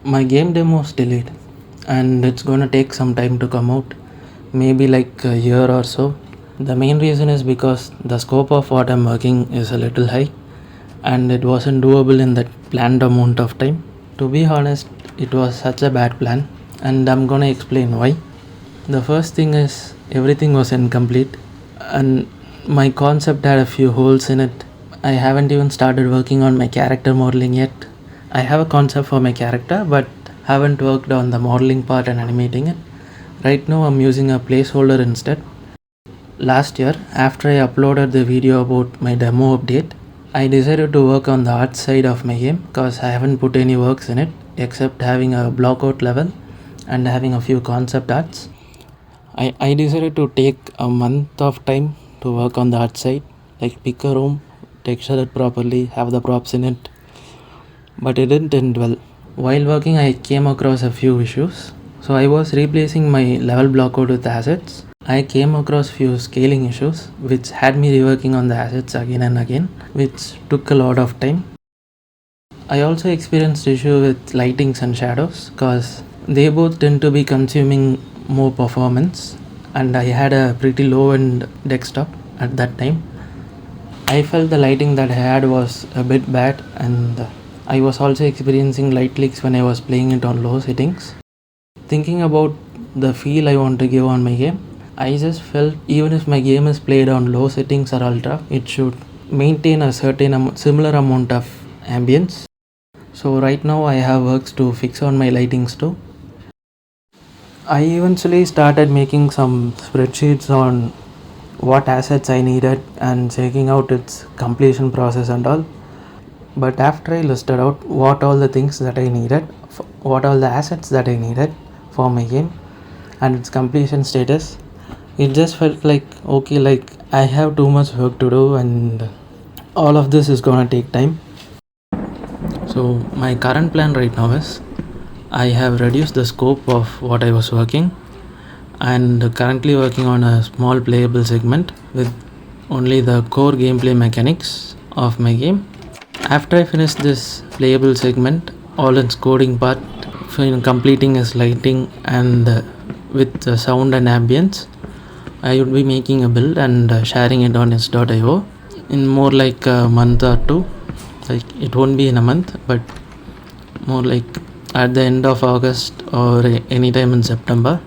My game demo is delayed and it's gonna take some time to come out, maybe like a year or so. The main reason is because the scope of what I'm working is a little high and it wasn't doable in that planned amount of time. To be honest, it was such a bad plan and I'm gonna explain why. The first thing is everything was incomplete and my concept had a few holes in it. I haven't even started working on my character modeling yet. I have a concept for my character but haven't worked on the modeling part and animating it. Right now I'm using a placeholder instead. Last year, after I uploaded the video about my demo update, I decided to work on the art side of my game because I haven't put any works in it except having a blockout level and having a few concept arts. I decided to take a month of time to work on the art side, like pick a room, texture it properly, have the props in it, but it didn't end well. While working, I came across a few issues. So I was replacing my level blockout with assets. I came across few scaling issues which had me reworking on the assets again and again, which took a lot of time. I also experienced issue with lightings and shadows because they both tend to be consuming more performance and I had a pretty low end desktop at that time. I felt the lighting that I had was a bit bad and I was also experiencing light leaks when I was playing it on low settings. Thinking about the feel I want to give on my game, I just felt even if my game is played on low settings or ultra, it should maintain a certain similar amount of ambience. So right now I have works to fix on my lightings too. I eventually started making some spreadsheets on what assets I needed and checking out its completion process and all. But after I listed out what all the things that I needed, what all the assets that I needed for my game and its completion status, it just felt like okay, like I have too much work to do and all of this is gonna take time. So my current plan right now is I have reduced the scope of what I was working and currently working on a small playable segment with only the core gameplay mechanics of my game. After I finish this playable segment, all its coding part, completing its lighting and with the sound and ambience, I would be making a build and sharing it on itch.io in more like a month or two. Like it won't be in a month, but more like at the end of August or anytime in September.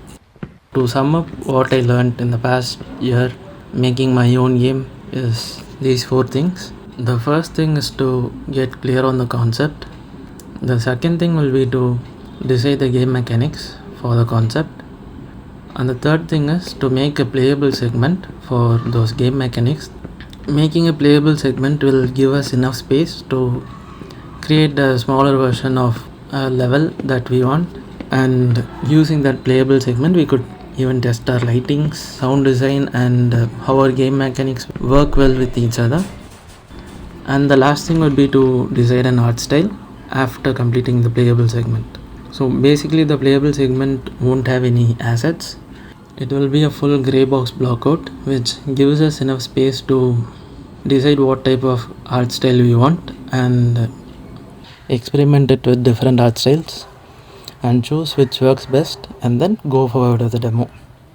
To sum up what I learned in the past year making my own game is these four things. The first thing is to get clear on the concept. The second thing will be to decide the game mechanics for the concept. And the third thing is to make a playable segment for those game mechanics. Making a playable segment will give us enough space to create a smaller version of a level that we want, and using that playable segment we could even test our lightings, sound design and how our game mechanics work well with each other. And the last thing would be to decide an art style after completing the playable segment. So basically the playable segment won't have any assets. It will be a full grey box blockout which gives us enough space to decide what type of art style we want and experiment it with different art styles and choose which works best and then go forward with the demo.